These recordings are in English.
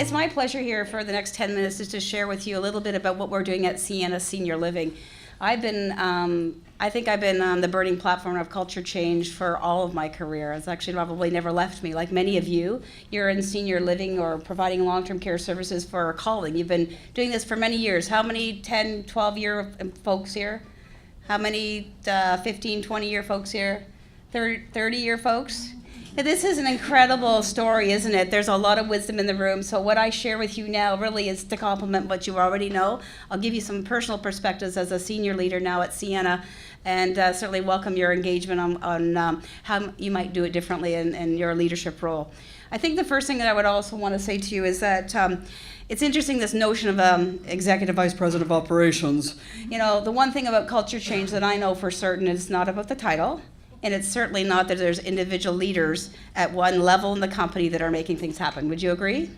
It's my pleasure here for the next 10 minutes just to share with you a little bit about what we're doing at Sienna Senior Living. I think I've been on the burning platform of culture change for all of my career. It's actually probably never left me. Like many of you, you're in senior living or providing long-term care services for a calling. You've been doing this for many years. How many 10, 12-year folks here? How many 15, 20-year folks here? 30-year folks? This is an incredible story, isn't it? There's a lot of wisdom in the room. So what I share with you now really is to complement what you already know. I'll give you some personal perspectives as a senior leader now at Sienna, and certainly welcome your engagement on how you might do it differently in your leadership role. I think the first thing that I would also want to say to you is that it's interesting, this notion of executive vice president of operations. You know, the one thing about culture change that I know for certain is not about the title. And it's certainly not that there's individual leaders at one level in the company that are making things happen. Would you agree?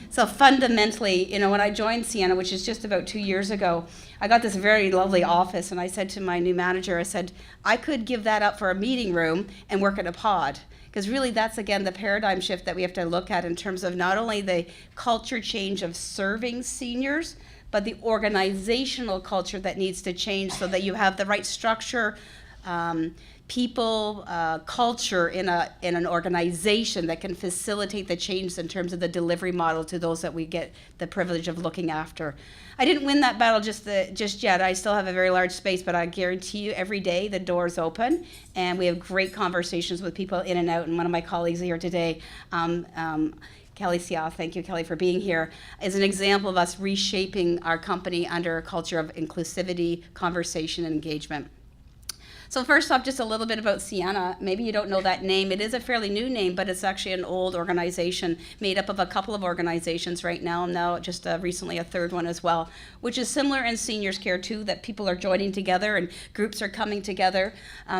So fundamentally, you know, when I joined Sienna, which is just about 2 years ago, I got this very lovely office, and I said to my new manager, I said, I could give that up for a meeting room and work in a pod. Because really that's, again, the paradigm shift that we have to look at in terms of not only the culture change of serving seniors, but the organizational culture that needs to change so that you have the right structure, people, culture in an organization that can facilitate the change in terms of the delivery model to those that we get the privilege of looking after. I didn't win that battle just yet. I still have a very large space, but I guarantee you every day the door's open and we have great conversations with people in and out. And one of my colleagues here today, Kelly Sia, thank you, Kelly, for being here, is an example of us reshaping our company under a culture of inclusivity, conversation, and engagement. So first off, just a little bit about Sienna. Maybe you don't know that name. It is a fairly new name, but it's actually an old organization made up of a couple of organizations right now just recently a third one as well, which is similar in seniors care too, that people are joining together and groups are coming together.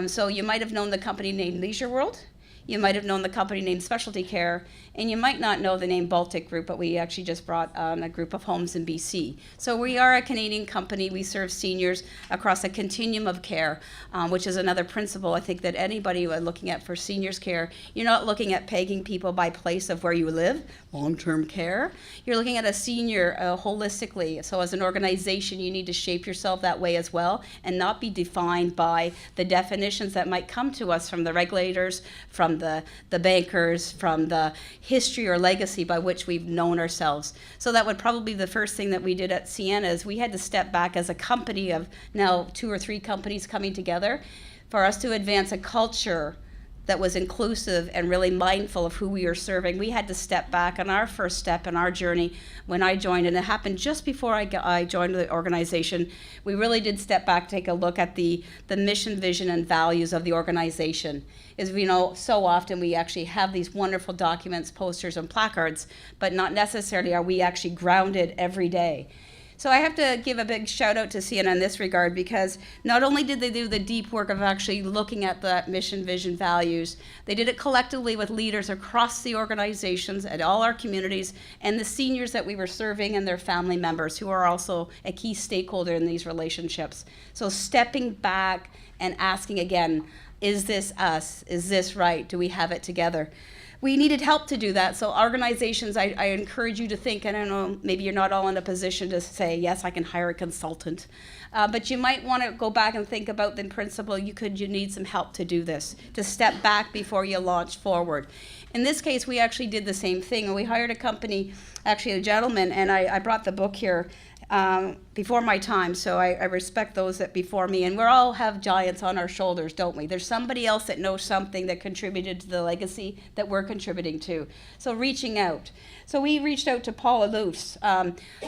So you might have known the company named Leisure World. You might have known the company named Specialty Care, and you might not know the name Baltic Group, but we actually just brought on a group of homes in BC. So we are a Canadian company. We serve seniors across a continuum of care, which is another principle I think that anybody looking at for seniors care, you're not looking at pegging people by place of where you live, long-term care. You're looking at a senior holistically. So as an organization, you need to shape yourself that way as well and not be defined by the definitions that might come to us from the regulators, from the bankers, from the history or legacy by which we've known ourselves. So that would probably be the first thing that we did at Sienna is we had to step back as a company of now 2 or 3 companies coming together for us to advance a culture that was inclusive and really mindful of who we are serving. We had to step back on our first step in our journey when I joined, and it happened just before I joined the organization. We really did step back, take a look at the mission, vision, and values of the organization. As we know, so often we actually have these wonderful documents, posters, and placards, but not necessarily are we actually grounded every day. So I have to give a big shout out to Sienna in this regard, because not only did they do the deep work of actually looking at the mission, vision, values, they did it collectively with leaders across the organizations at all our communities and the seniors that we were serving and their family members who are also a key stakeholder in these relationships. So stepping back and asking again, is this us? Is this right? Do we have it together? We needed help to do that. So organizations, I encourage you to think, and I don't know, maybe you're not all in a position to say, yes, I can hire a consultant. But you might want to go back and think about the principle, you need some help to do this, to step back before you launch forward. In this case, we actually did the same thing. And we hired a company, actually a gentleman, and I brought the book here, before my time, so I respect those that before me, and we all have giants on our shoulders, don't we? There's somebody else that knows something that contributed to the legacy that we're contributing to. So reaching out. So we reached out to Paul Aloufs.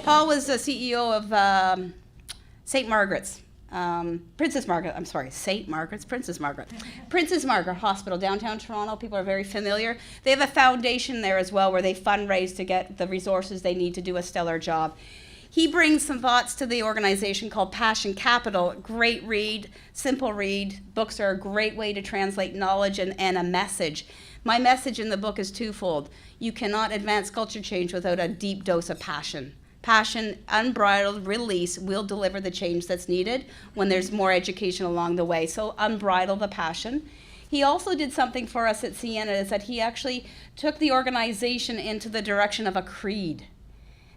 Paul was the CEO of St. Margaret's. Princess Margaret Hospital, downtown Toronto. People are very familiar. They have a foundation there as well where they fundraise to get the resources they need to do a stellar job. He brings some thoughts to the organization called Passion Capital. Great read, simple read. Books are a great way to translate knowledge and a message. My message in the book is twofold. You cannot advance culture change without a deep dose of passion. Passion, unbridled release will deliver the change that's needed when there's more education along the way. So unbridle the passion. He also did something for us at Sienna, is that he actually took the organization into the direction of a creed.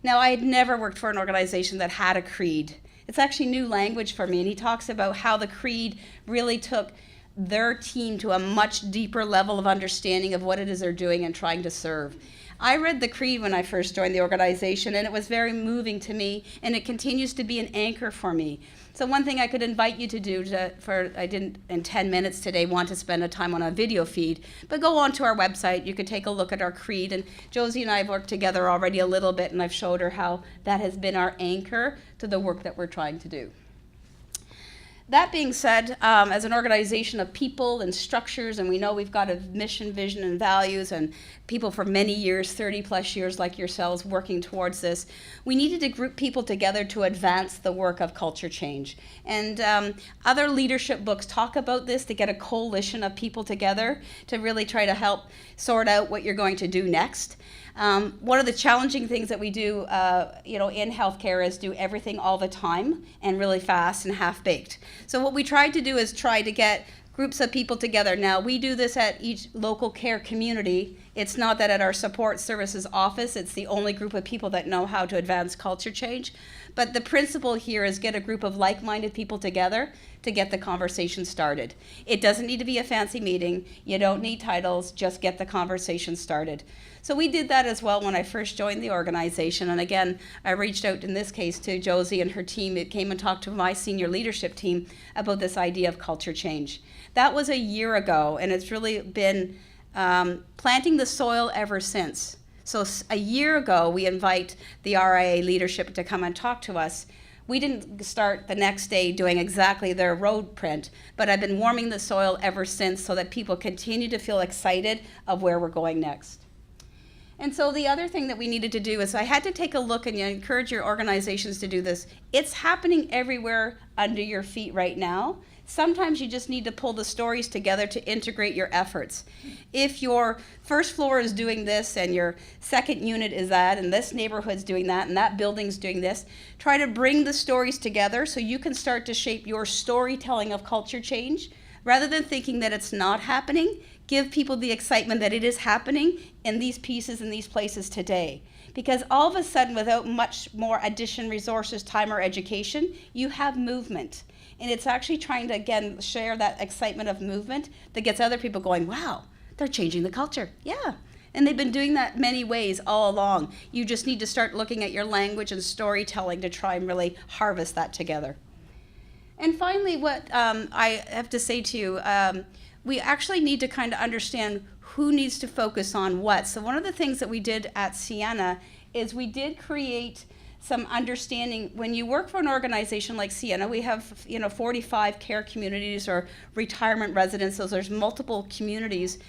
Now, I had never worked for an organization that had a creed. It's actually new language for me, and he talks about how the creed really took their team to a much deeper level of understanding of what it is they're doing and trying to serve. I read the creed when I first joined the organization, and it was very moving to me, and it continues to be an anchor for me. So one thing I could invite you to do, I didn't in 10 minutes today want to spend a time on a video feed, but go onto our website, you could take a look at our creed, and Josie and I have worked together already a little bit, and I've showed her how that has been our anchor to the work that we're trying to do. That being said, as an organization of people and structures, and we know we've got a mission, vision, and values, and people for many years, 30 plus years like yourselves working towards this, we needed to group people together to advance the work of culture change. And other leadership books talk about this, to get a coalition of people together to really try to help sort out what you're going to do next. One of the challenging things that we do, in healthcare is do everything all the time and really fast and half-baked. So what we tried to do is try to get groups of people together. Now, we do this at each local care community. It's not that at our support services office, it's the only group of people that know how to advance culture change. But the principle here is get a group of like-minded people together to get the conversation started. It doesn't need to be a fancy meeting. You don't need titles, just get the conversation started. So we did that as well when I first joined the organization. And again, I reached out in this case to Josie and her team. It came and talked to my senior leadership team about this idea of culture change. That was a year ago, and it's really been planting the soil ever since. So a year ago, we invite the RIA leadership to come and talk to us. We didn't start the next day doing exactly their road print, but I've been warming the soil ever since so that people continue to feel excited of where we're going next. And so the other thing that we needed to do is I had to take a look, and I encourage your organizations to do this. It's happening everywhere under your feet right now. Sometimes you just need to pull the stories together to integrate your efforts. If your first floor is doing this and your second unit is that, and this neighborhood's doing that, and that building's doing this, try to bring the stories together so you can start to shape your storytelling of culture change. Rather than thinking that it's not happening, give people the excitement that it is happening in these pieces in these places today. Because all of a sudden, without much more addition, resources, time, or education, you have movement. And it's actually trying to, again, share that excitement of movement that gets other people going, wow, they're changing the culture. Yeah. And they've been doing that many ways all along. You just need to start looking at your language and storytelling to try and really harvest that together. And finally, what I have to say to you, we actually need to kind of understand who needs to focus on what. So one of the things that we did at Sienna is we did create some understanding. When you work for an organization like Sienna, we have 45 care communities or retirement residences. There's multiple communities.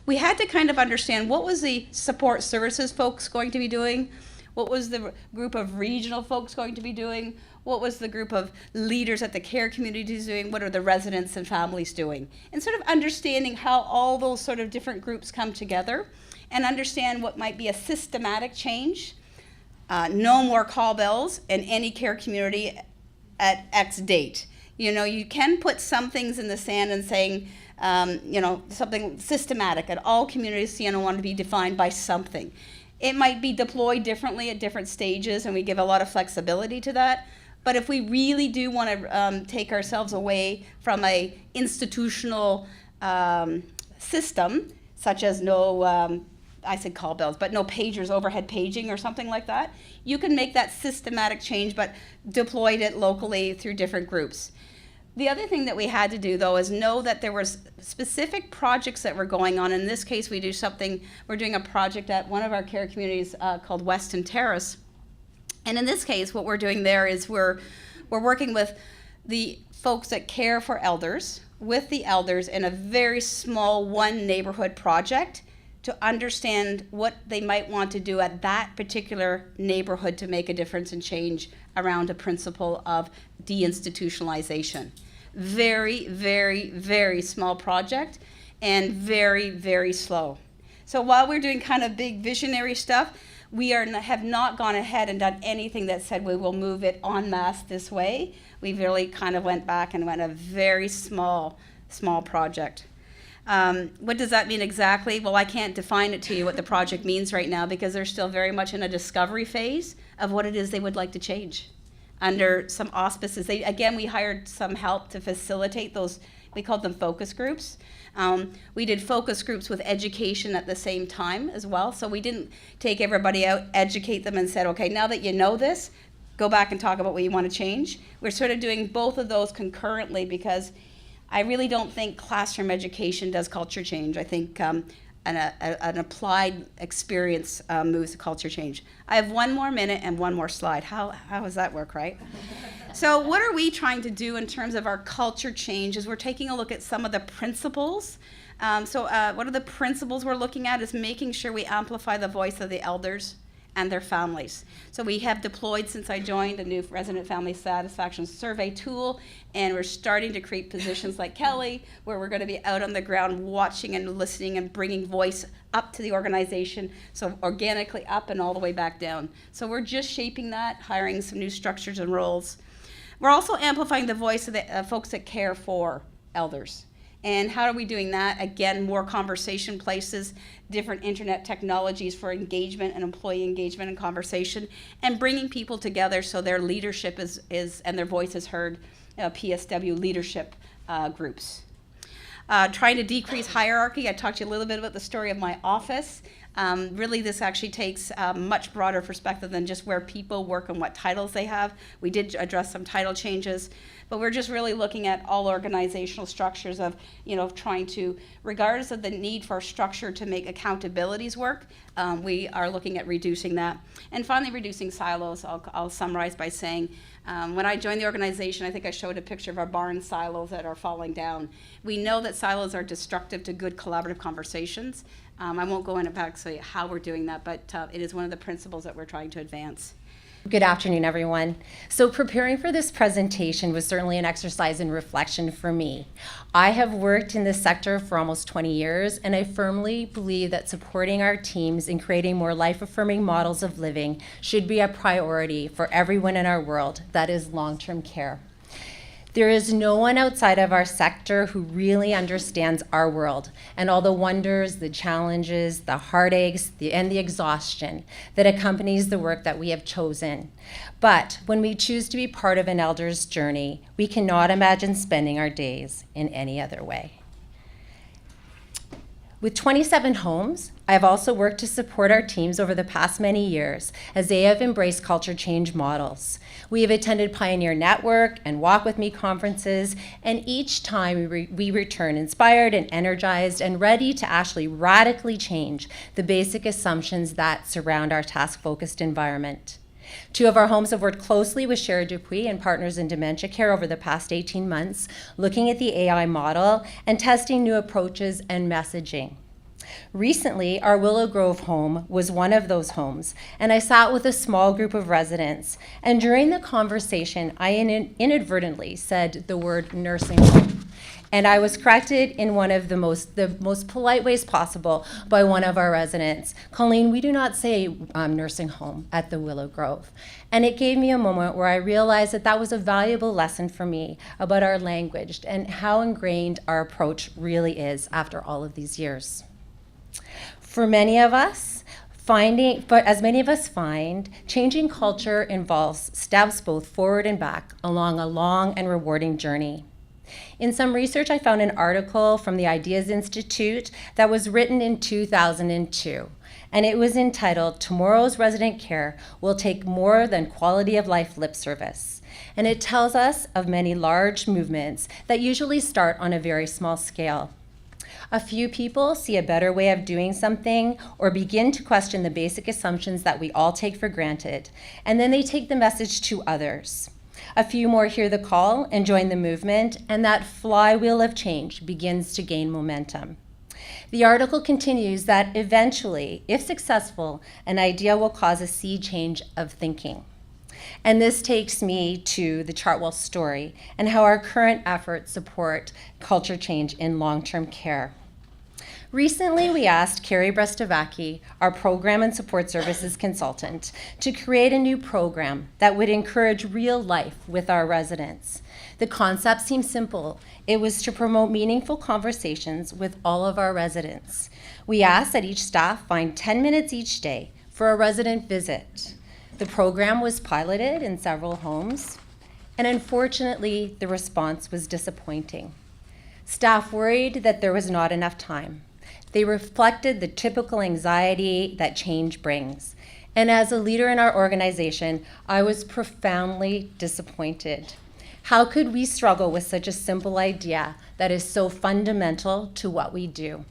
We had to kind of understand what was the support services folks going to be doing, what was the group of regional folks going to be doing, what was the group of leaders at the care communities doing, what are the residents and families doing, and sort of understanding how all those sort of different groups come together and understand what might be a systematic change. No more call bells in any care community at X date. You can put some things in the sand and saying, something systematic. At all communities, Sienna want to be defined by something. It might be deployed differently at different stages, and we give a lot of flexibility to that. But if we really do want to take ourselves away from a institutional system, such as no I said call bells, but no pagers, overhead paging or something like that, you can make that systematic change, but deployed it locally through different groups. The other thing that we had to do, though, is know that there were specific projects that were going on. In this case, we're doing a project at one of our care communities called Weston Terrace. And in this case, what we're doing there is we're working with the folks that care for elders, with the elders in a very small one neighborhood project to understand what they might want to do at that particular neighborhood to make a difference and change around a principle of deinstitutionalization. Very, very, very small project and very, very slow. So while we're doing kind of big visionary stuff, we have not gone ahead and done anything that said we will move it en masse this way. We really kind of went back and went a very small project. What does that mean exactly? Well, I can't define it to you what the project means right now because they're still very much in a discovery phase of what it is they would like to change under some auspices. We hired some help to facilitate those. We called them focus groups. We did focus groups with education at the same time as well. So we didn't take everybody out, educate them and said, okay, now that you know this, go back and talk about what you want to change. We're sort of doing both of those concurrently because I really don't think classroom education does culture change. I think an applied experience moves to culture change. I have 1 more minute and 1 more slide. How does that work, right? So what are we trying to do in terms of our culture change is we're taking a look at some of the principles. What are the principles we're looking at is making sure we amplify the voice of the elders and their families. So we have deployed, since I joined, a new resident family satisfaction survey tool, and we're starting to create positions like Kelly, where we're going to be out on the ground watching and listening and bringing voice up to the organization, so organically up and all the way back down. So we're just shaping that, hiring some new structures and roles. We're also amplifying the voice of the folks that care for elders. And how are we doing that? Again, more conversation places, different internet technologies for engagement and employee engagement and conversation, and bringing people together so their leadership is and their voice is heard, PSW leadership groups. Trying to decrease hierarchy. I talked to you a little bit about the story of my office. Really, this actually takes a much broader perspective than just where people work and what titles they have. We did address some title changes, but we're just really looking at all organizational structures of, trying to, regardless of the need for structure to make accountabilities work, we are looking at reducing that. And finally, reducing silos. I'll summarize by saying, when I joined the organization, I think I showed a picture of our barn silos that are falling down. We know that silos are destructive to good collaborative conversations. I won't go into exactly how we're doing that, but it is one of the principles that we're trying to advance. Good afternoon, everyone. So preparing for this presentation was certainly an exercise in reflection for me. I have worked in this sector for almost 20 years, and I firmly believe that supporting our teams in creating more life-affirming models of living should be a priority for everyone in our world. That is long-term care. There is no one outside of our sector who really understands our world and all the wonders, the challenges, the heartaches, and the exhaustion that accompanies the work that we have chosen. But when we choose to be part of an elder's journey, we cannot imagine spending our days in any other way. With 27 homes, I have also worked to support our teams over the past many years as they have embraced culture change models. We have attended Pioneer Network and Walk With Me conferences, and each time we return inspired and energized and ready to actually radically change the basic assumptions that surround our task-focused environment. 2 of our homes have worked closely with Shareholders and Partners in Dementia Care over the past 18 months, looking at the AI model and testing new approaches and messaging. Recently, our Willow Grove home was one of those homes, and I sat with a small group of residents, and during the conversation, I inadvertently said the word nursing home. And I was corrected in one of the most polite ways possible by one of our residents. Colleen, we do not say nursing home at the Willow Grove. And it gave me a moment where I realized that that was a valuable lesson for me about our language and how ingrained our approach really is after all of these years. For many of us, as many of us find, changing culture involves steps both forward and back along a long and rewarding journey. In some research, I found an article from the Ideas Institute that was written in 2002, and it was entitled, "Tomorrow's Resident Care Will Take More Than Quality of Life Lip Service." And it tells us of many large movements that usually start on a very small scale. A few people see a better way of doing something or begin to question the basic assumptions that we all take for granted, and then they take the message to others. A few more hear the call and join the movement, and that flywheel of change begins to gain momentum. The article continues that eventually, if successful, an idea will cause a sea change of thinking. And this takes me to the Chartwell Story and how our current efforts support culture change in long-term care. Recently, we asked Carrie Brestovacki, our Program and Support Services consultant, to create a new program that would encourage real life with our residents. The concept seemed simple. It was to promote meaningful conversations with all of our residents. We asked that each staff find 10 minutes each day for a resident visit. The program was piloted in several homes, and unfortunately, the response was disappointing. Staff worried that there was not enough time. They reflected the typical anxiety that change brings. And as a leader in our organization, I was profoundly disappointed. How could we struggle with such a simple idea that is so fundamental to what we do?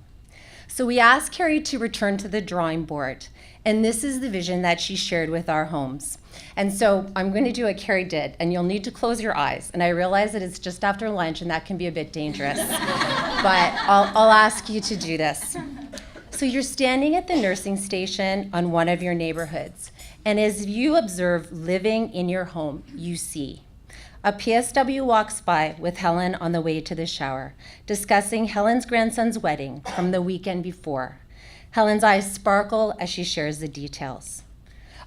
So we asked Carrie to return to the drawing board, and this is the vision that she shared with our homes. And so I'm going to do what Carrie did, and you'll need to close your eyes. And I realize that it's just after lunch, and that can be a bit dangerous, but I'll ask you to do this. So you're standing at the nursing station on one of your neighborhoods, and as you observe living in your home, you see a PSW walks by with Helen on the way to the shower, discussing Helen's grandson's wedding from the weekend before. Helen's eyes sparkle as she shares the details.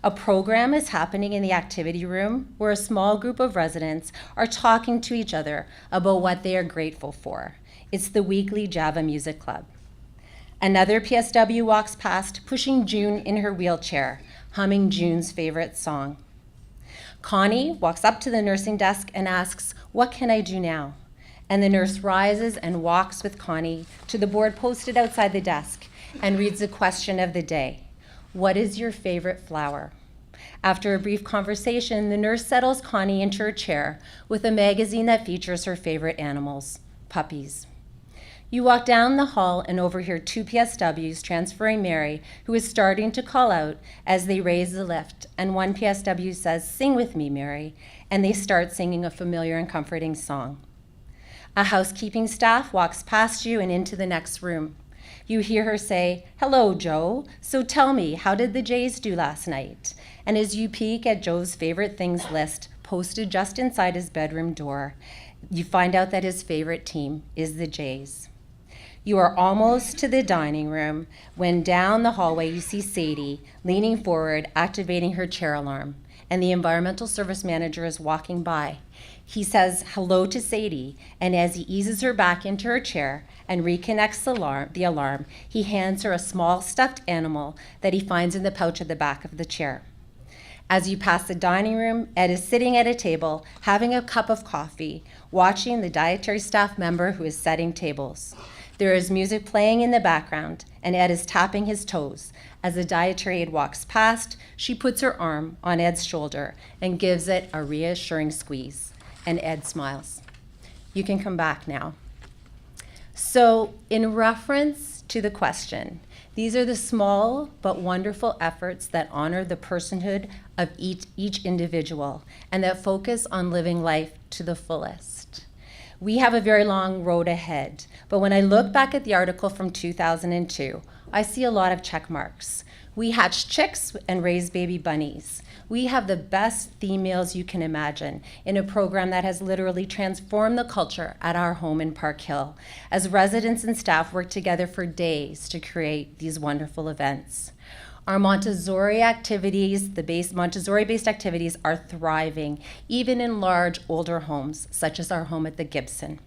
A program is happening in the activity room where a small group of residents are talking to each other about what they are grateful for. It's the weekly Java Music Club. Another PSW walks past, pushing June in her wheelchair, humming June's favorite song. Connie walks up to the nursing desk and asks, "What can I do now?" And the nurse rises and walks with Connie to the board posted outside the desk and reads the question of the day. What is your favorite flower? After a brief conversation, the nurse settles Connie into her chair with a magazine that features her favorite animals, puppies. You walk down the hall and overhear two PSWs transferring Mary, who is starting to call out as they raise the lift, and one PSW says, "Sing with me, Mary," and they start singing a familiar and comforting song. A housekeeping staff walks past you and into the next room. You hear her say, "Hello, Joe. So tell me, how did the Jays do last night?" And as you peek at Joe's favorite things list posted just inside his bedroom door, you find out that his favorite team is the Jays. You are almost to the dining room when down the hallway you see Sadie leaning forward, activating her chair alarm, and the environmental service manager is walking by. He says hello to Sadie, and as he eases her back into her chair and reconnects the alarm, he hands her a small stuffed animal that he finds in the pouch at the back of the chair. As you pass the dining room, Ed is sitting at a table, having a cup of coffee, watching the dietary staff member who is setting tables. There is music playing in the background, and Ed is tapping his toes. As the dietary aide walks past, she puts her arm on Ed's shoulder and gives it a reassuring squeeze, and Ed smiles. You can come back now. So, in reference to the question, these are the small but wonderful efforts that honor the personhood of each individual and that focus on living life to the fullest. We have a very long road ahead, but when I look back at the article from 2002, I see a lot of check marks. We hatch chicks and raise baby bunnies. We have the best theme meals you can imagine in a program that has literally transformed the culture at our home in Park Hill, as residents and staff work together for days to create these wonderful events. Our Montessori activities, Montessori-based activities are thriving, even in large, older homes, such as our home at the Gibson.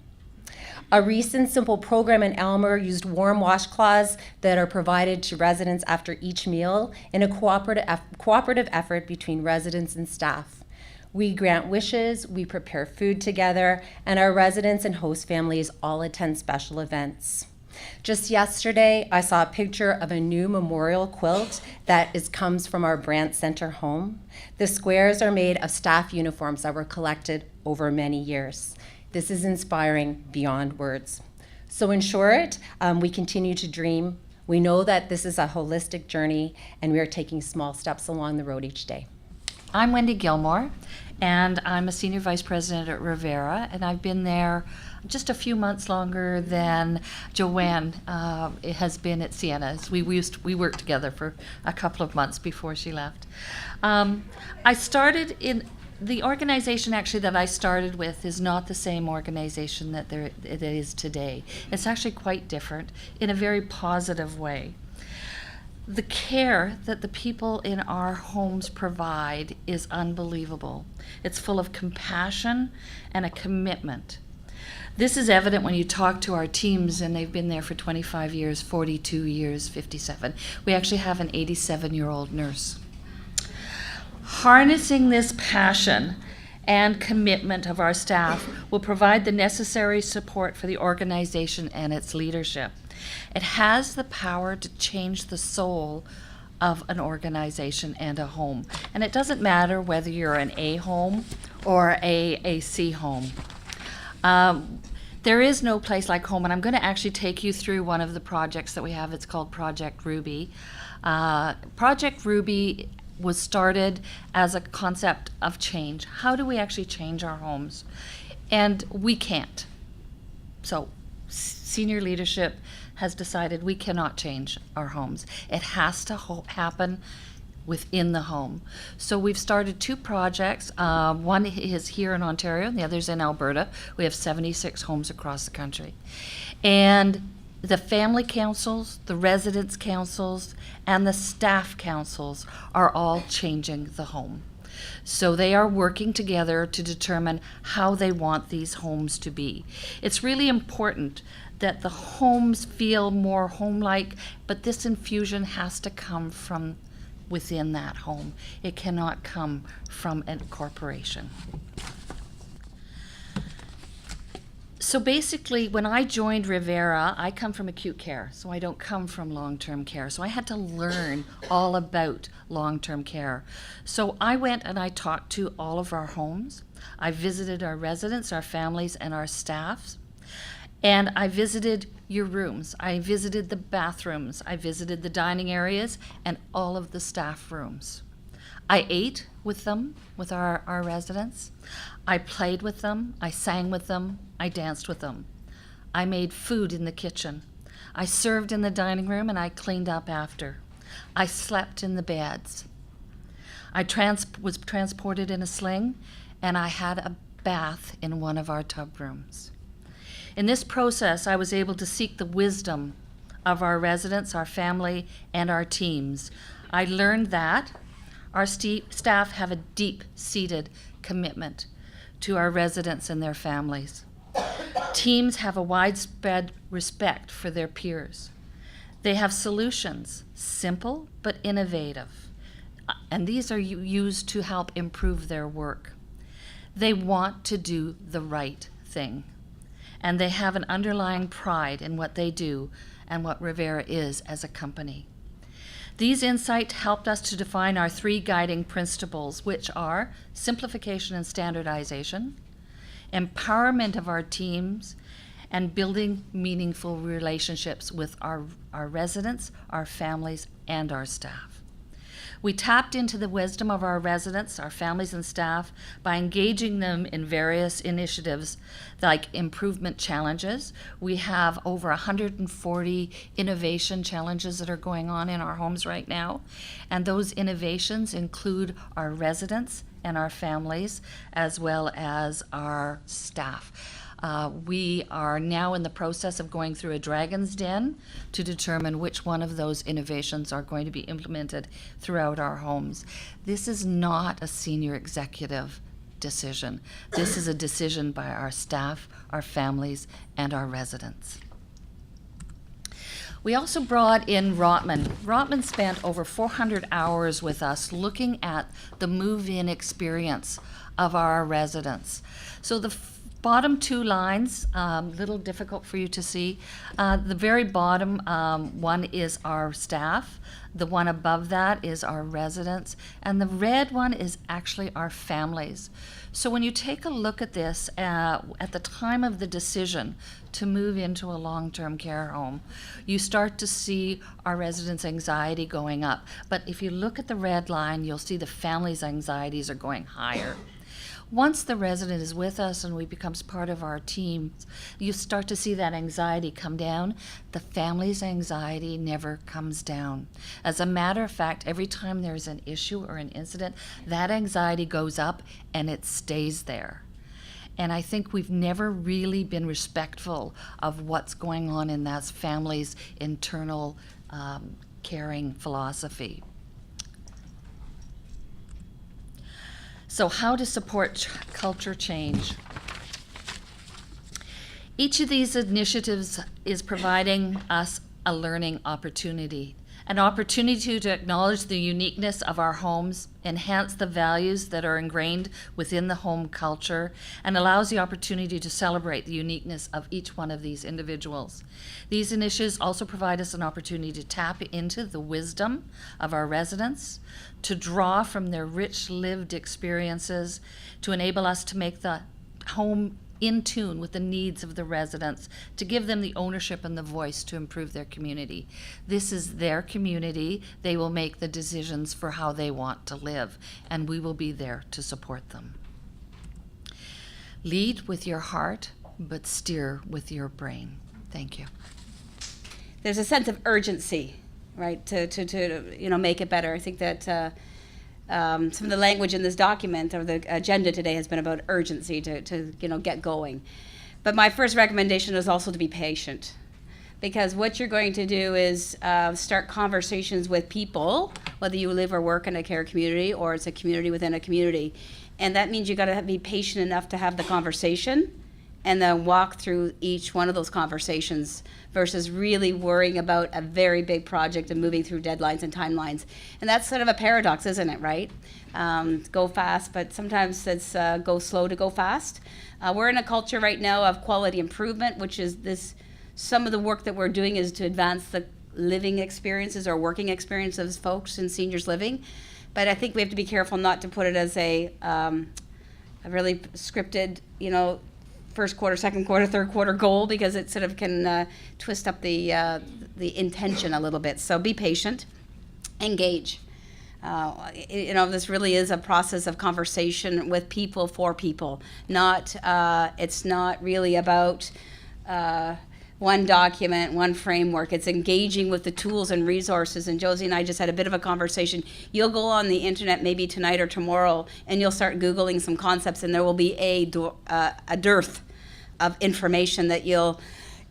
A recent simple program in Elmer used warm washcloths that are provided to residents after each meal in a cooperative effort between residents and staff. We grant wishes, we prepare food together, and our residents and host families all attend special events. Just yesterday, I saw a picture of a new memorial quilt that comes from our Brant Center home. The squares are made of staff uniforms that were collected over many years. This is inspiring beyond words. So in short, we continue to dream. We know that this is a holistic journey, and we are taking small steps along the road each day. I'm Wendy Gilmour, and I'm a senior vice president at Rivera, and I've been there just a few months longer than Joanne has been at Sienna. We worked together for a couple of months before she left. I started the organization actually that I started with is not the same organization that it is today. It's actually quite different in a very positive way. The care that the people in our homes provide is unbelievable. It's full of compassion and a commitment. This is evident when you talk to our teams, and they've been there for 25 years, 42 years, 57. We actually have an 87-year-old nurse. Harnessing this passion and commitment of our staff will provide the necessary support for the organization and its leadership. It has the power to change the soul of an organization and a home. And it doesn't matter whether you're an A home or a C home. There is no place like home, and I'm going to actually take you through one of the projects that we have. It's called Project Ruby. Project Ruby was started as a concept of change. How do we actually change our homes? And we can't. So senior leadership has decided we cannot change our homes. It has to happen within the home. So we've started two projects. One is here in Ontario, and the other's in Alberta. We have 76 homes across the country. And the family councils, the residence councils, and the staff councils are all changing the home. So they are working together to determine how they want these homes to be. It's really important that the homes feel more home-like, but this infusion has to come from within that home. It cannot come from a corporation. So basically, when I joined Rivera, I come from acute care, so I don't come from long-term care. So I had to learn all about long-term care. So I went and I talked to all of our homes. I visited our residents, our families, and our staffs. And I visited your rooms. I visited the bathrooms. I visited the dining areas and all of the staff rooms. I ate with them, with our residents. I played with them. I sang with them. I danced with them. I made food in the kitchen. I served in the dining room and I cleaned up after. I slept in the beds. I was transported in a sling, and I had a bath in one of our tub rooms. In this process, I was able to seek the wisdom of our residents, our family, and our teams. I learned that our staff have a deep-seated commitment to our residents and their families. Teams have a widespread respect for their peers. They have solutions, simple but innovative, and these are used to help improve their work. They want to do the right thing, and they have an underlying pride in what they do and what Rivera is as a company. These insights helped us to define our three guiding principles, which are simplification and standardization, empowerment of our teams, and building meaningful relationships with our residents, our families, and our staff. We tapped into the wisdom of our residents, our families, and staff by engaging them in various initiatives like improvement challenges. We have over 140 innovation challenges that are going on in our homes right now, and those innovations include our residents and our families, as well as our staff. We are now in the process of going through a dragon's den to determine which one of those innovations are going to be implemented throughout our homes. This is not a senior executive decision. This is a decision by our staff, our families, and our residents. We also brought in Rotman. Rotman spent over 400 hours with us looking at the move-in experience of our residents. So the bottom two lines, little difficult for you to see. The very bottom one is our staff. The one above that is our residents. And the red one is actually our families. So when you take a look at this, at the time of the decision to move into a long-term care home, you start to see our residents' anxiety going up. But if you look at the red line, you'll see the families' anxieties are going higher. Once the resident is with us and we becomes part of our team, you start to see that anxiety come down. The family's anxiety never comes down. As a matter of fact, every time there's an issue or an incident, that anxiety goes up and it stays there. And I think we've never really been respectful of what's going on in that family's internal caring philosophy. So how to support culture change? Each of these initiatives is providing us a learning opportunity, an opportunity to acknowledge the uniqueness of our homes, enhance the values that are ingrained within the home culture, and allows the opportunity to celebrate the uniqueness of each one of these individuals. These initiatives also provide us an opportunity to tap into the wisdom of our residents, to draw from their rich lived experiences, to enable us to make the home in tune with the needs of the residents, to give them the ownership and the voice to improve their community. This is their community. They will make the decisions for how they want to live, and we will be there to support them. Lead with your heart, but steer with your brain. Thank you. There's a sense of urgency, right, to make it better. I think that some of the language in this document or the agenda today has been about urgency to get going. But my first recommendation is also to be patient, because what you're going to do is start conversations with people, whether you live or work in a care community or it's a community within a community. And that means you got to be patient enough to have the conversation and then walk through each one of those conversations versus really worrying about a very big project and moving through deadlines and timelines. And that's sort of a paradox, isn't it, right? Go fast, but sometimes it's go slow to go fast. We're in a culture right now of quality improvement, which is this, some of the work that we're doing is to advance the living experiences or working experiences of folks in seniors living. But I think we have to be careful not to put it as a really scripted, first quarter, second quarter, third quarter goal, because it sort of can twist up the intention a little bit. So be patient, engage. This really is a process of conversation with people for people. It's not really about one document, one framework. It's engaging with the tools and resources. And Josie and I just had a bit of a conversation. You'll go on the internet maybe tonight or tomorrow, and you'll start Googling some concepts, and there will be a dearth of information that you'll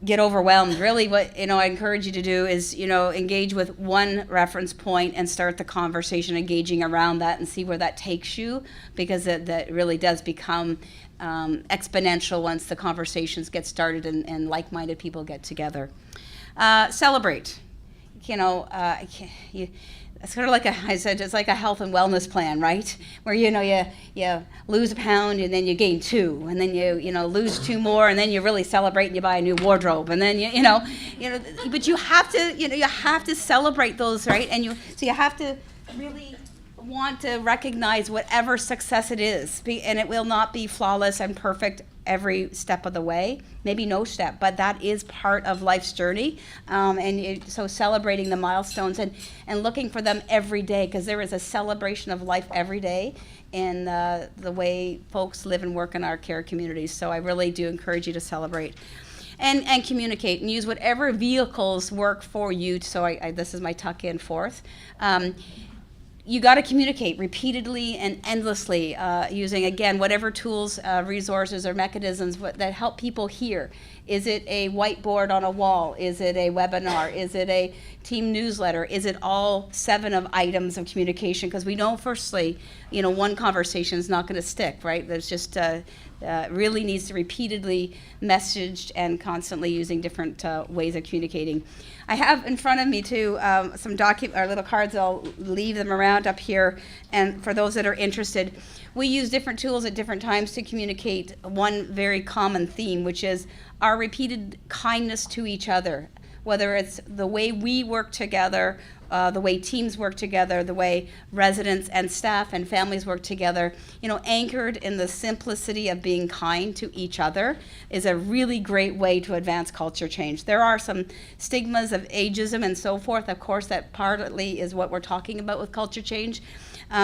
get overwhelmed. Really what I encourage you to do is engage with one reference point and start the conversation engaging around that and see where that takes you, because that really does become exponential once the conversations get started and like-minded people get together. Celebrate. It's sort of like it's like a health and wellness plan, right? Where you lose a pound and then you gain 2, and then you lose 2 more, and then you really celebrate and you buy a new wardrobe, and then but you have to celebrate those, right? And so you have to really want to recognize whatever success it is, and it will not be flawless and perfect every step of the way, maybe no step, but that is part of life's journey. So celebrating the milestones and looking for them every day, because there is a celebration of life every day in the way folks live and work in our care communities. So I really do encourage you to celebrate. And communicate and use whatever vehicles work for you. So this is my tuck in fourth. You got to communicate repeatedly and endlessly, using, again, whatever tools, resources, or mechanisms that help people hear. Is it a whiteboard on a wall? Is it a webinar? Is it a team newsletter? Is it all 7 of items of communication? Because we know, firstly, one conversation is not going to stick, right? There's just really needs to repeatedly messaged and constantly using different ways of communicating. I have in front of me too some little cards. I'll leave them around up here, and for those that are interested, we use different tools at different times to communicate one very common theme, which is our repeated kindness to each other, whether it's the way we work together the way teams work together, the way residents and staff and families work together, anchored in the simplicity of being kind to each other is a really great way to advance culture change. There are some stigmas of ageism and so forth. Of course, that partly is what we're talking about with culture change.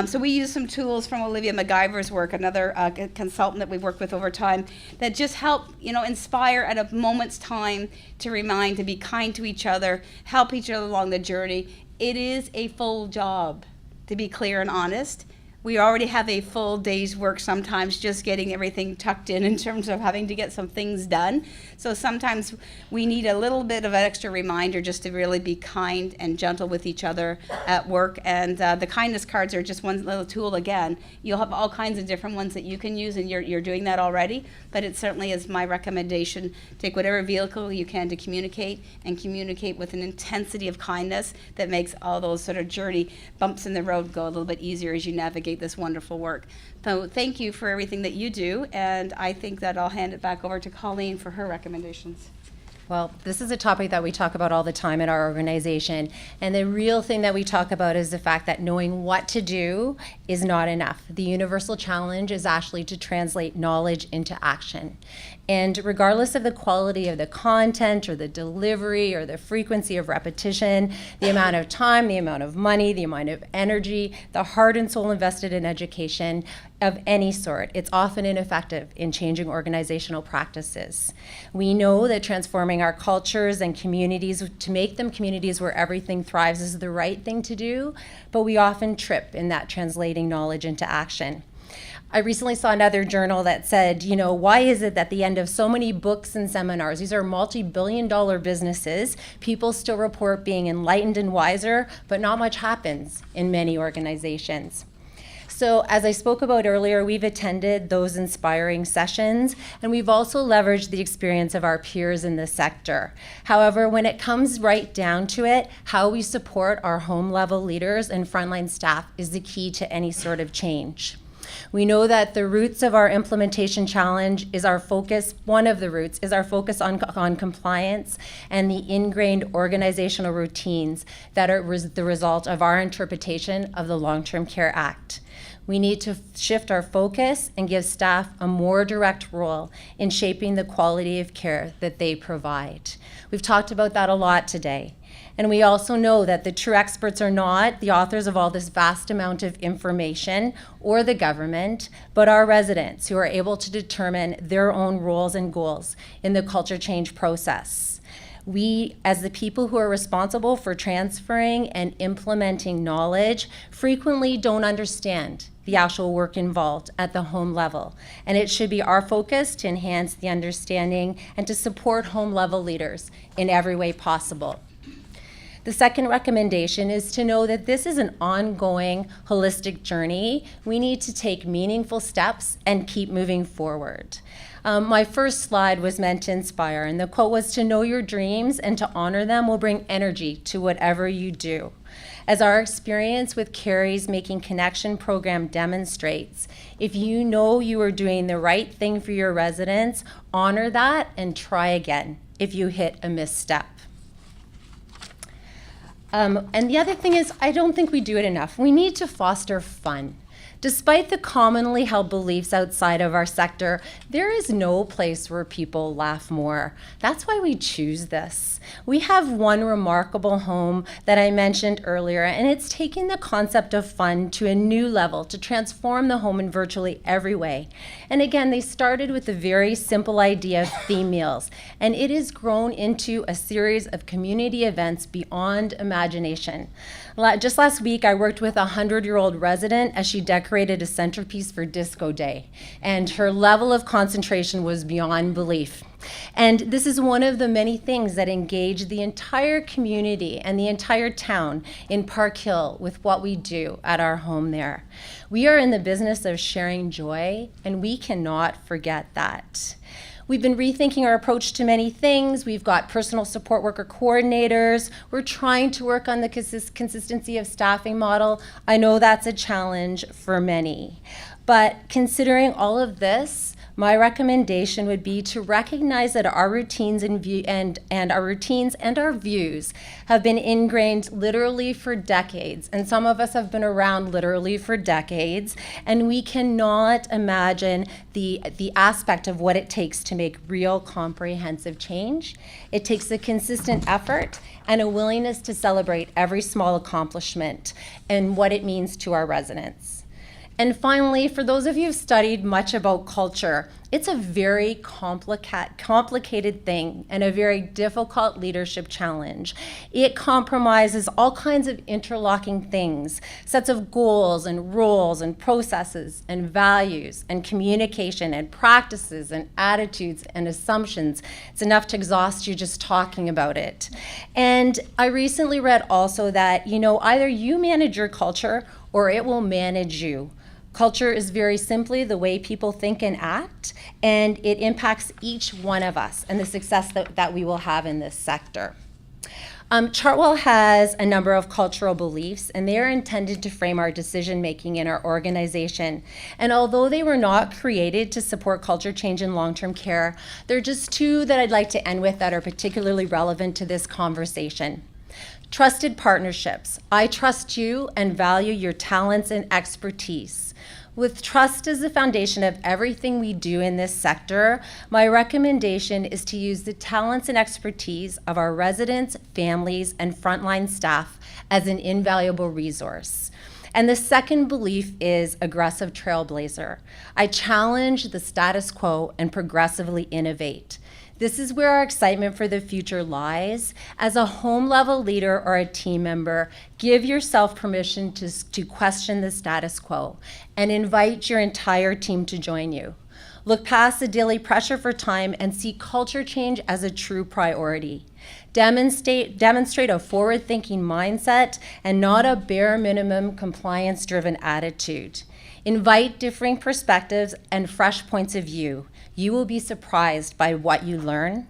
So we use some tools from Olivia MacGyver's work, another consultant that we've worked with over time, that just help, inspire at a moment's time to remind to be kind to each other, help each other along the journey. It is a full job, to be clear and honest. We already have a full day's work sometimes just getting everything tucked in terms of having to get some things done. So sometimes we need a little bit of an extra reminder just to really be kind and gentle with each other at work. And the kindness cards are just one little tool again. You'll have all kinds of different ones that you can use, and you're doing that already. But it certainly is my recommendation. Take whatever vehicle you can to communicate, and communicate with an intensity of kindness that makes all those sort of journey bumps in the road go a little bit easier as you navigate this wonderful work. So thank you for everything that you do, and I think that I'll hand it back over to Colleen for her recommendations. Well, this is a topic that we talk about all the time in our organization, and the real thing that we talk about is the fact that knowing what to do is not enough. The universal challenge is actually to translate knowledge into action. And regardless of the quality of the content or the delivery or the frequency of repetition, the amount of time, the amount of money, the amount of energy, the heart and soul invested in education of any sort, it's often ineffective in changing organizational practices. We know that transforming our cultures and communities to make them communities where everything thrives is the right thing to do, but we often trip in that translating knowledge into action. I recently saw another journal that said, why is it that at the end of so many books and seminars, these are multi-billion-dollar businesses, people still report being enlightened and wiser, but not much happens in many organizations. So as I spoke about earlier, we've attended those inspiring sessions, and we've also leveraged the experience of our peers in the sector. However, when it comes right down to it, how we support our home level leaders and frontline staff is the key to any sort of change. We know that the roots of our implementation challenge is our focus, one of the roots is our focus on compliance and the ingrained organizational routines that are the result of our interpretation of the Long-Term Care Act. We need to shift our focus and give staff a more direct role in shaping the quality of care that they provide. We've talked about that a lot today. And we also know that the true experts are not the authors of all this vast amount of information or the government, but our residents who are able to determine their own roles and goals in the culture change process. We, as the people who are responsible for transferring and implementing knowledge, frequently don't understand the actual work involved at the home level. And it should be our focus to enhance the understanding and to support home level leaders in every way possible. The second recommendation is to know that this is an ongoing, holistic journey. We need to take meaningful steps and keep moving forward. My first slide was meant to inspire, and the quote was, "To know your dreams and to honor them will bring energy to whatever you do." As our experience with Carrie's Making Connection program demonstrates, if you know you are doing the right thing for your residents, honor that and try again if you hit a misstep. And the other thing is, I don't think we do it enough. We need to foster fun. Despite the commonly held beliefs outside of our sector, there is no place where people laugh more. That's why we choose this. We have one remarkable home that I mentioned earlier, and it's taking the concept of fun to a new level to transform the home in virtually every way. And again, they started with a very simple idea of theme meals, and it has grown into a series of community events beyond imagination. Just last week, I worked with a 100-year-old resident as she decorated a centerpiece for Disco Day, and her level of concentration was beyond belief. And this is one of the many things that engage the entire community and the entire town in Park Hill with what we do at our home there. We are in the business of sharing joy, and we cannot forget that. We've been rethinking our approach to many things. We've got personal support worker coordinators. We're trying to work on the consistency of staffing model. I know that's a challenge for many. But considering all of this, my recommendation would be to recognize that our routines and our views have been ingrained literally for decades, and some of us have been around literally for decades, and we cannot imagine the aspect of what it takes to make real comprehensive change. It takes a consistent effort and a willingness to celebrate every small accomplishment and what it means to our residents. And finally, for those of you who've studied much about culture, it's a very complicated thing and a very difficult leadership challenge. It compromises all kinds of interlocking things, sets of goals and rules and processes and values and communication and practices and attitudes and assumptions. It's enough to exhaust you just talking about it. And I recently read also that, either you manage your culture or it will manage you. Culture is very simply the way people think and act, and it impacts each one of us and the success that we will have in this sector. Chartwell has a number of cultural beliefs, and they are intended to frame our decision-making in our organization. And although they were not created to support culture change in long-term care, there are just two that I'd like to end with that are particularly relevant to this conversation. Trusted partnerships. I trust you and value your talents and expertise. With trust as the foundation of everything we do in this sector, my recommendation is to use the talents and expertise of our residents, families, and frontline staff as an invaluable resource. And the second belief is aggressive trailblazer. I challenge the status quo and progressively innovate. This is where our excitement for the future lies. As a home-level leader or a team member, give yourself permission to question the status quo and invite your entire team to join you. Look past the daily pressure for time and see culture change as a true priority. Demonstrate a forward-thinking mindset and not a bare minimum compliance-driven attitude. Invite differing perspectives and fresh points of view. You will be surprised by what you learn.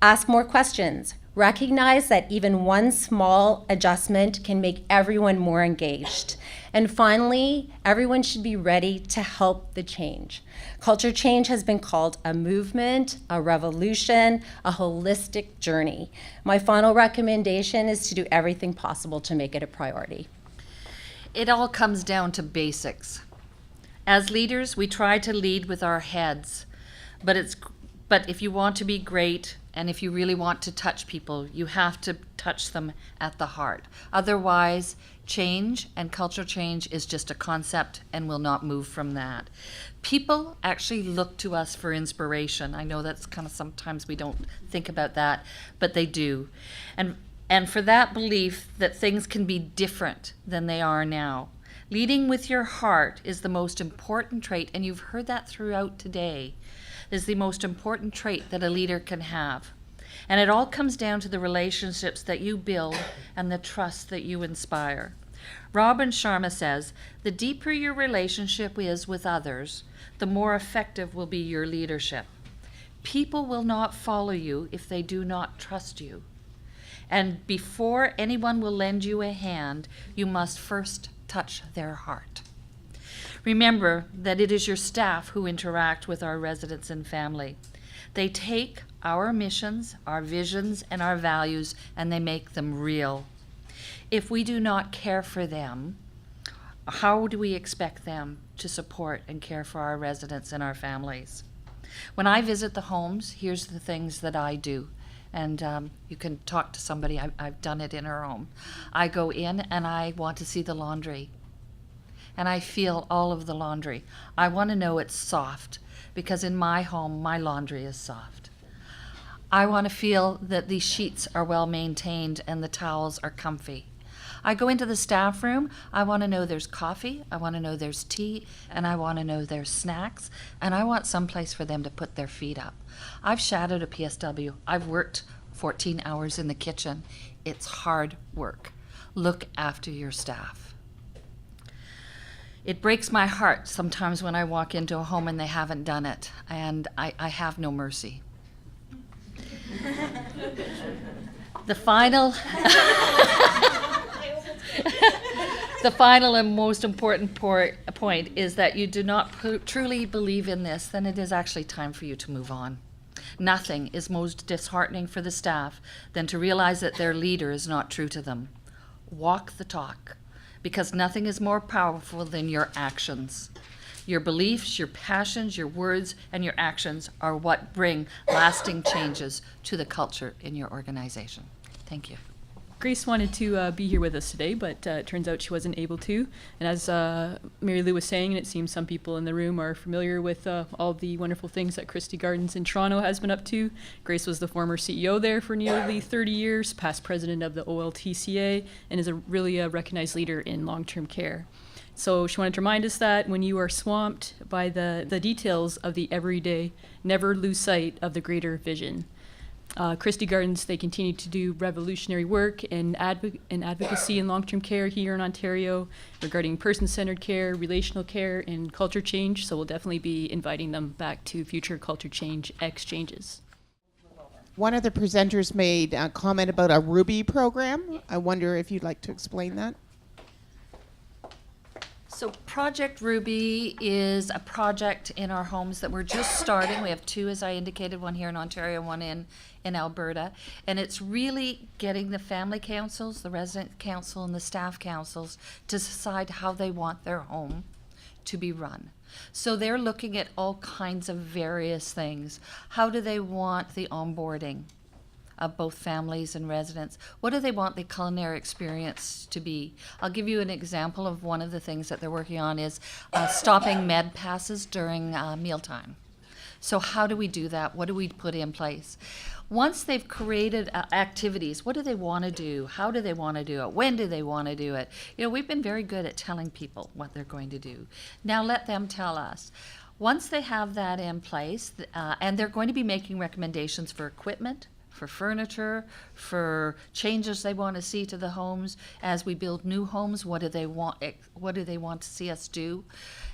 Ask more questions. Recognize that even one small adjustment can make everyone more engaged. And finally, everyone should be ready to help the change. Culture change has been called a movement, a revolution, a holistic journey. My final recommendation is to do everything possible to make it a priority. It all comes down to basics. As leaders, we try to lead with our heads, but if you want to be great and if you really want to touch people, you have to touch them at the heart. Otherwise, change and cultural change is just a concept and will not move from that. People actually look to us for inspiration. I know that's kind of sometimes we don't think about that, but they do. And for that belief that things can be different than they are now. Leading with your heart is the most important trait, and you've heard that throughout today, is the most important trait that a leader can have. And it all comes down to the relationships that you build and the trust that you inspire. Robin Sharma says, the deeper your relationship is with others, the more effective will be your leadership. People will not follow you if they do not trust you. And before anyone will lend you a hand, you must first touch their heart. Remember that it is your staff who interact with our residents and family. They take our missions, our visions, and our values, and they make them real. If we do not care for them, how do we expect them to support and care for our residents and our families? When I visit the homes, here's the things that I do. And you can talk to somebody. I've done it in her home. I go in and I want to see the laundry. And I feel all of the laundry. I want to know it's soft, because in my home, my laundry is soft. I want to feel that these sheets are well maintained and the towels are comfy. I go into the staff room, I want to know there's coffee, I want to know there's tea, and I want to know there's snacks, and I want some place for them to put their feet up. I've shadowed a PSW. I've worked 14 hours in the kitchen. It's hard work. Look after your staff. It breaks my heart sometimes when I walk into a home and they haven't done it, and I have no mercy. The final The final and most important point is that you do not truly believe in this, then it is actually time for you to move on. Nothing is most disheartening for the staff than to realize that their leader is not true to them. Walk the talk, because nothing is more powerful than your actions. Your beliefs, your passions, your words, and your actions are what bring lasting changes to the culture in your organization. Thank you. Grace wanted to be here with us today, but it turns out she wasn't able to. And as Mary Lou was saying, and it seems some people in the room are familiar with all the wonderful things that Christie Gardens in Toronto has been up to. Grace was the former CEO there for nearly 30 years, past president of the OLTCA, and is really a recognized leader in long-term care. So she wanted to remind us that when you are swamped by the details of the everyday, never lose sight of the greater vision. Christie Gardens, they continue to do revolutionary work in advocacy and long-term care here in Ontario regarding person-centered care, relational care, and culture change. So we'll definitely be inviting them back to future culture change exchanges. One of the presenters made a comment about a Ruby program. I wonder if you'd like to explain that. So Project Ruby is a project in our homes that we're just starting. We have two, as I indicated, one here in Ontario, one in Alberta. And it's really getting the family councils, the resident council, and the staff councils to decide how they want their home to be run. So they're looking at all kinds of various things. How do they want the onboarding of both families and residents? What do they want the culinary experience to be? I'll give you an example of one of the things that they're working on is stopping med passes during mealtime. So how do we do that? What do we put in place? Once they've created activities, what do they want to do? How do they want to do it? When do they want to do it? You know, we've been very good at telling people what they're going to do. Now let them tell us. Once they have that in place, and they're going to be making recommendations for equipment, for furniture, for changes they want to see to the homes as we build new homes. What do they want to see us do?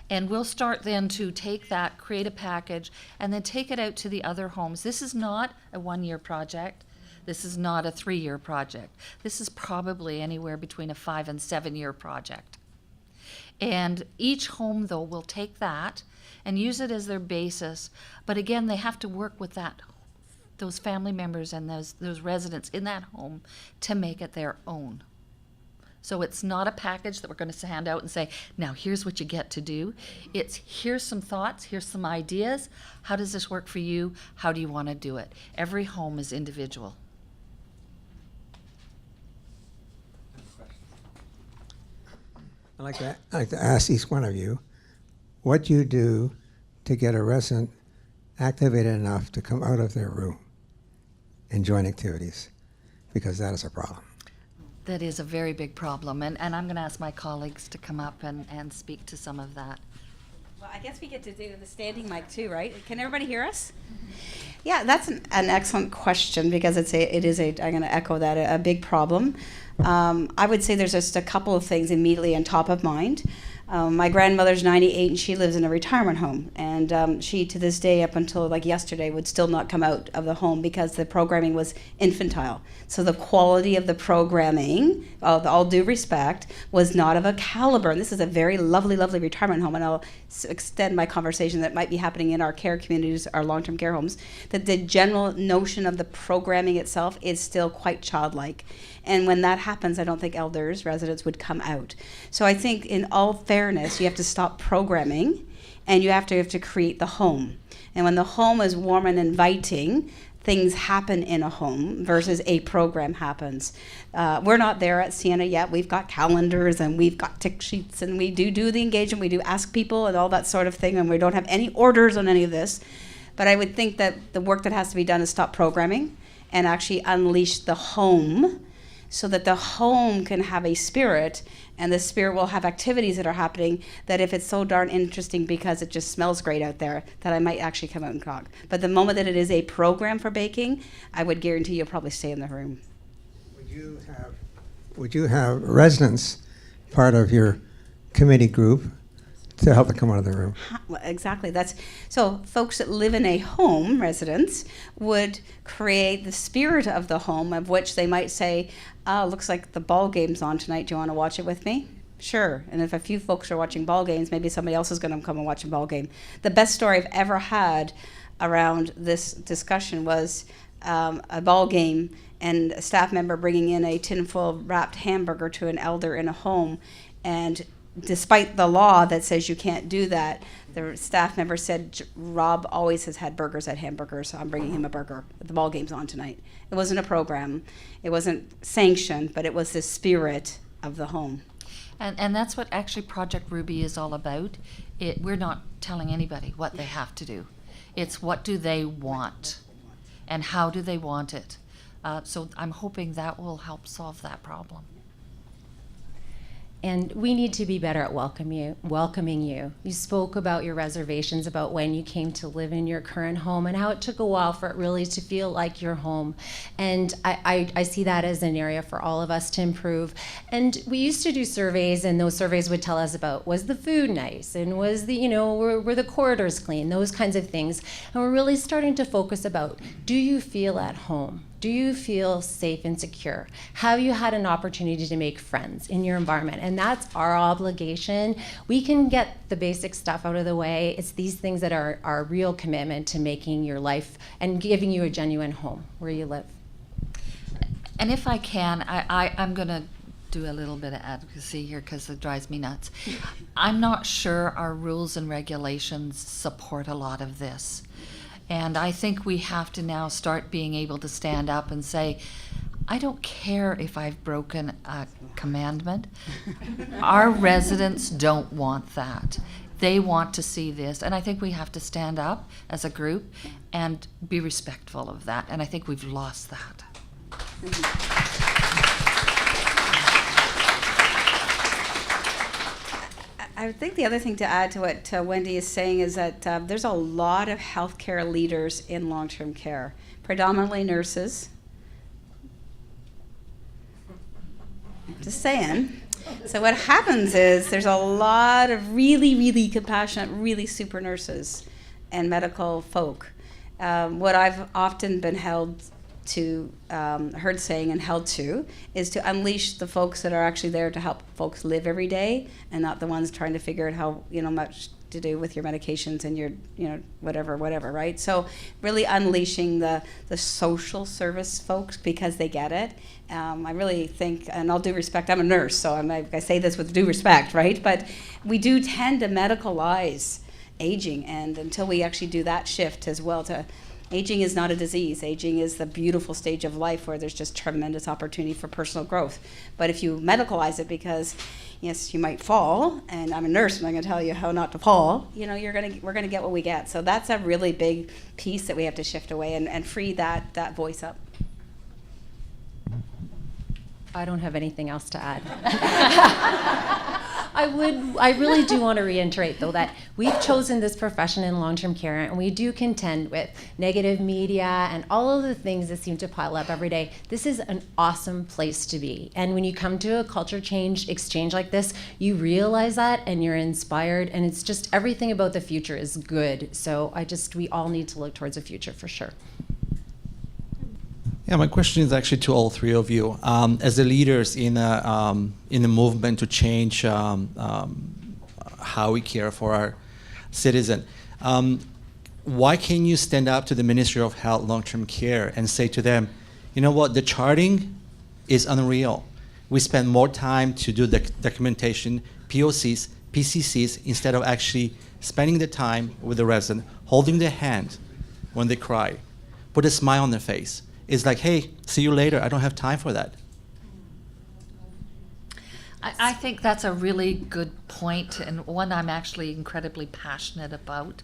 And we'll start then to take that, create a package, and then take it out to the other homes. This is not a 1-year project. This is not a 3-year project. This is probably anywhere between a 5 and 7-year project. And each home, though, will take that and use it as their basis. But again, they have to work with those family members and those residents in that home to make it their own. So it's not a package that we're going to hand out and say, now here's what you get to do. It's here's some thoughts, here's some ideas. How does this work for you? How do you want to do it? Every home is individual. I'd like to ask each one of you what you do to get a resident activated enough to come out of their room and join activities, because that is a problem. That is a very big problem, and I'm going to ask my colleagues to come up and speak to some of that. Well, I guess we get to do the standing mic too, right? Can everybody hear us? Yeah, that's an excellent question, because it is I'm going to echo that, a big problem. I would say there's just a couple of things immediately on top of mind. My grandmother's 98 and she lives in a retirement home, and she to this day, up until like yesterday, would still not come out of the home because the programming was infantile. So the quality of the programming, all due respect, was not of a caliber. And this is a very lovely, lovely retirement home, and I'll extend my conversation that might be happening in our care communities, our long-term care homes, that the general notion of the programming itself is still quite childlike. And when that happens, I don't think elders, residents would come out. So I think in all fairness, you have to stop programming, and you have to create the home. And when the home is warm and inviting, things happen in a home versus a program happens. We're not there at Sienna yet. We've got calendars and we've got tick sheets, and we do the engagement. We do ask people and all that sort of thing, and we don't have any orders on any of this. But I would think that the work that has to be done is stop programming and actually unleash the home, so that the home can have a spirit, and the spirit will have activities that are happening that if it's so darn interesting because it just smells great out there, that I might actually come out and talk. But the moment that it is a program for baking, I would guarantee you'll probably stay in the room. Would you have residents part of your committee group to help them come out of the room? Well, exactly. So folks that live in a home, residents, would create the spirit of the home, of which they might say, looks like the ball game's on tonight. Do you want to watch it with me? Sure, and if a few folks are watching ball games, maybe somebody else is going to come and watch a ball game. The best story I've ever had around this discussion was a ball game and a staff member bringing in a tinfoil wrapped hamburger to an elder in a home, and despite the law that says you can't do that, the staff member said, Rob always has had burgers at Hamburgers, so I'm bringing him a burger. The ball game's on tonight. It wasn't a program, it wasn't sanctioned, but it was the spirit of the home. And that's what actually Project Ruby is all about. We're not telling anybody what they have to do. It's what do they want and how do they want it. So I'm hoping that will help solve that problem. And we need to be better at welcoming you. You spoke about your reservations about when you came to live in your current home and how it took a while for it really to feel like your home. And I see that as an area for all of us to improve. And we used to do surveys, and those surveys would tell us about, was the food nice? And was were the corridors clean? Those kinds of things. And we're really starting to focus about, do you feel at home? Do you feel safe and secure? Have you had an opportunity to make friends in your environment? And that's our obligation. We can get the basic stuff out of the way. It's these things that are our real commitment to making your life and giving you a genuine home where you live. And if I can, I'm going to do a little bit of advocacy here because it drives me nuts. I'm not sure our rules and regulations support a lot of this. And I think we have to now start being able to stand up and say, I don't care if I've broken a commandment. Our residents don't want that. They want to see this. And I think we have to stand up as a group and be respectful of that. And I think we've lost that. I think the other thing to add to what Wendy is saying is that there's a lot of healthcare leaders in long-term care, predominantly nurses. Just saying. So what happens is there's a lot of really, really compassionate, really super nurses and medical folk. What I've often been heard saying and held to is to unleash the folks that are actually there to help folks live every day, and not the ones trying to figure out how much to do with your medications and your whatever, right? So really unleashing the social service folks because they get it. I really think, and all due respect, I'm a nurse, so I say this with due respect, right? But we do tend to medicalize aging, and until we actually do that shift as well to aging is not a disease. Aging is the beautiful stage of life where there's just tremendous opportunity for personal growth. But if you medicalize it because, yes, you might fall, and I'm a nurse and I'm going to tell you how not to fall, we're going to get what we get. So that's a really big piece that we have to shift away and free that voice up. I don't have anything else to add. I really do want to reiterate, though, that we've chosen this profession in long-term care, and we do contend with negative media and all of the things that seem to pile up every day. This is an awesome place to be. And when you come to a culture change exchange like this, you realize that and you're inspired, and it's just everything about the future is good. So we all need to look towards the future for sure. Yeah, my question is actually to all three of you. As the leaders in a movement to change how we care for our citizen, why can't you stand up to the Ministry of Health Long-Term Care and say to them, you know what, the charting is unreal. We spend more time to do the documentation, POCs, PCCs, instead of actually spending the time with the resident, holding their hand when they cry, put a smile on their face. It's like, hey, see you later. I don't have time for that. I think that's a really good point, and one I'm actually incredibly passionate about.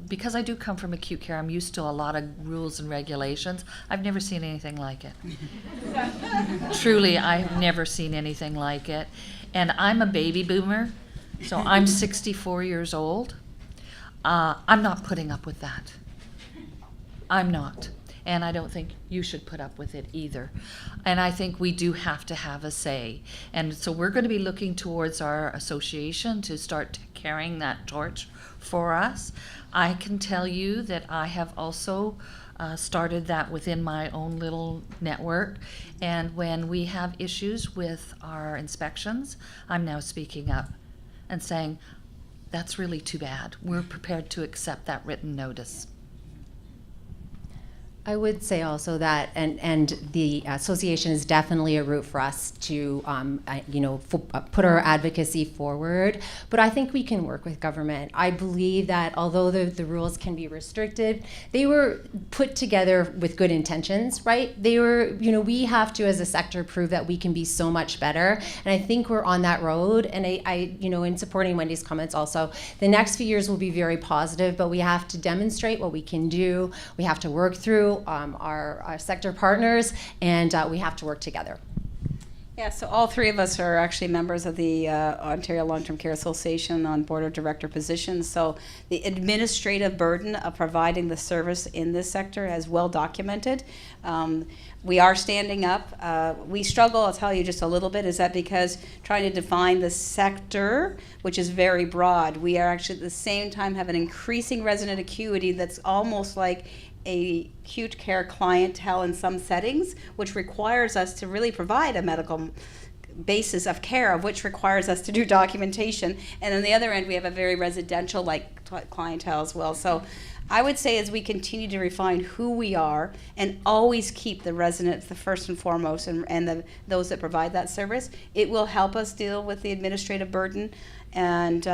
Because I do come from acute care, I'm used to a lot of rules and regulations. I've never seen anything like it. Truly, I've never seen anything like it. And I'm a baby boomer, so I'm 64 years old. I'm not putting up with that. I'm not. and I don't think you should put up with it either. And I think we do have to have a say. And so we're going to be looking towards our association to start carrying that torch for us. I can tell you that I have also started that within my own little network. And when we have issues with our inspections, I'm now speaking up and saying, that's really too bad. We're prepared to accept that written notice. I would say also that, and the association is definitely a route for us to, put our advocacy forward. But I think we can work with government. I believe that although the rules can be restricted, they were put together with good intentions, right? They were, we have to, as a sector, prove that we can be so much better. And I think we're on that road. And I in supporting Wendy's comments also, the next few years will be very positive, but we have to demonstrate what we can do. We have to work through our sector partners, and we have to work together. Yeah, so all three of us are actually members of the Ontario Long-Term Care Association on board of director positions. So the administrative burden of providing the service in this sector is well documented. We are standing up. We struggle, I'll tell you just a little bit, is that because trying to define the sector, which is very broad, we are actually at the same time have an increasing resident acuity that's almost like a acute care clientele in some settings, which requires us to really provide a medical basis of care, of which requires us to do documentation. And on the other end, we have a very residential-like clientele as well. So I would say as we continue to refine who we are and always keep the residents the first and foremost and those that provide that service, it will help us deal with the administrative burden. And,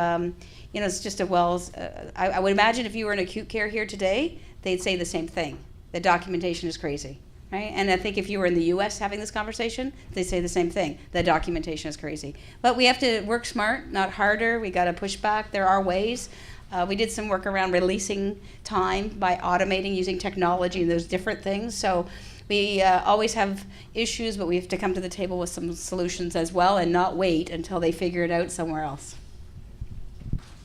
it's just I would imagine if you were in acute care here today, they'd say the same thing. The documentation is crazy, right? And I think if you were in the U.S. having this conversation, they say the same thing. The documentation is crazy. But we have to work smart, not harder. We got to push back. There are ways. We did some work around releasing time by automating using technology and those different things. So we always have issues, but we have to come to the table with some solutions as well and not wait until they figure it out somewhere else.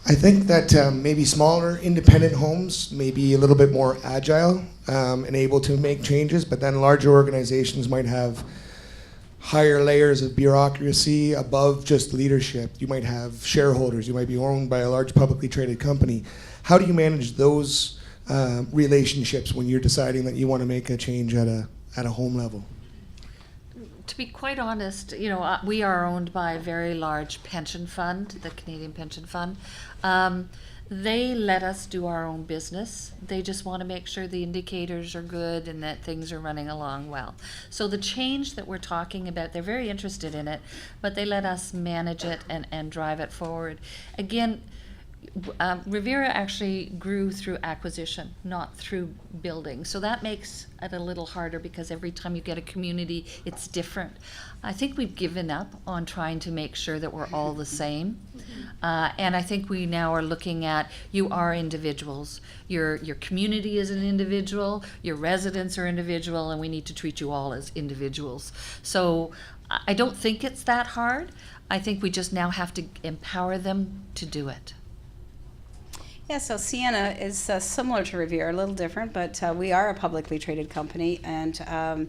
I think that maybe smaller independent homes may be a little bit more agile and able to make changes, but then larger organizations might have higher layers of bureaucracy above just leadership. You might have shareholders. You might be owned by a large publicly traded company. How do you manage those relationships when you're deciding that you want to make a change at a home level? To be quite honest, we are owned by a very large pension fund, the Canadian Pension Fund. They let us do our own business. They just want to make sure the indicators are good and that things are running along well. So the change that we're talking about, they're very interested in it, but they let us manage it and drive it forward. Again, Rivera actually grew through acquisition, not through building. So that makes it a little harder because every time you get a community, it's different. I think we've given up on trying to make sure that we're all the same. And I think we now are looking at, you are individuals. Your community is an individual, your residents are individual, and we need to treat you all as individuals. So I don't think it's that hard. I think we just now have to empower them to do it. Yeah, so Sienna is similar to Revera, a little different, but we are a publicly traded company. And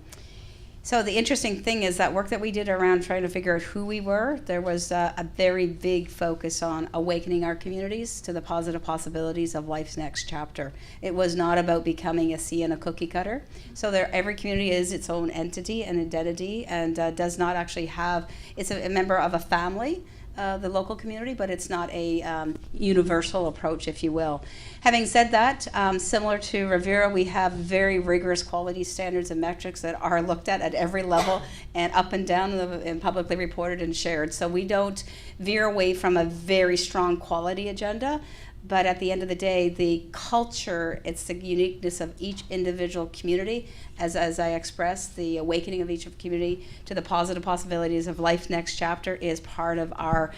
so the interesting thing is that work that we did around trying to figure out who we were, there was a very big focus on awakening our communities to the positive possibilities of life's next chapter. It was not about becoming a Sienna cookie cutter. So every community is its own entity and identity and does not actually have, it's a member of a family. The local community, but it's not a universal approach, if you will. Having said that, similar to Rivera, we have very rigorous quality standards and metrics that are looked at every level and up and down and publicly reported and shared. So we don't veer away from a very strong quality agenda, but at the end of the day, the culture, it's the uniqueness of each individual community, as I expressed, the awakening of each community to the positive possibilities of life's next chapter is part of our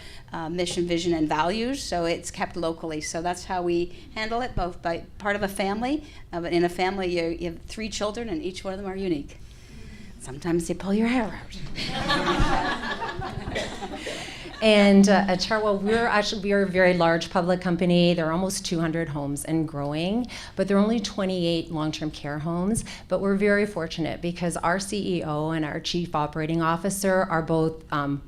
mission, vision, and values, so it's kept locally. So that's how we handle it, both by part of a family, but in a family you have 3 children and each one of them are unique. Sometimes they pull your hair out. And at Chartwell, we are a very large public company. There are almost 200 homes and growing, but there are only 28 long-term care homes. But we're very fortunate because our CEO and our Chief Operating Officer are both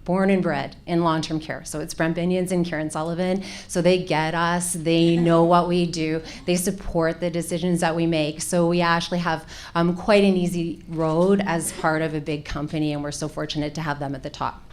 born and bred in long-term care. So it's Brent Binions and Karen Sullivan. So they get us. They know what we do. They support the decisions that we make. So we actually have quite an easy road as part of a big company, and we're so fortunate to have them at the top.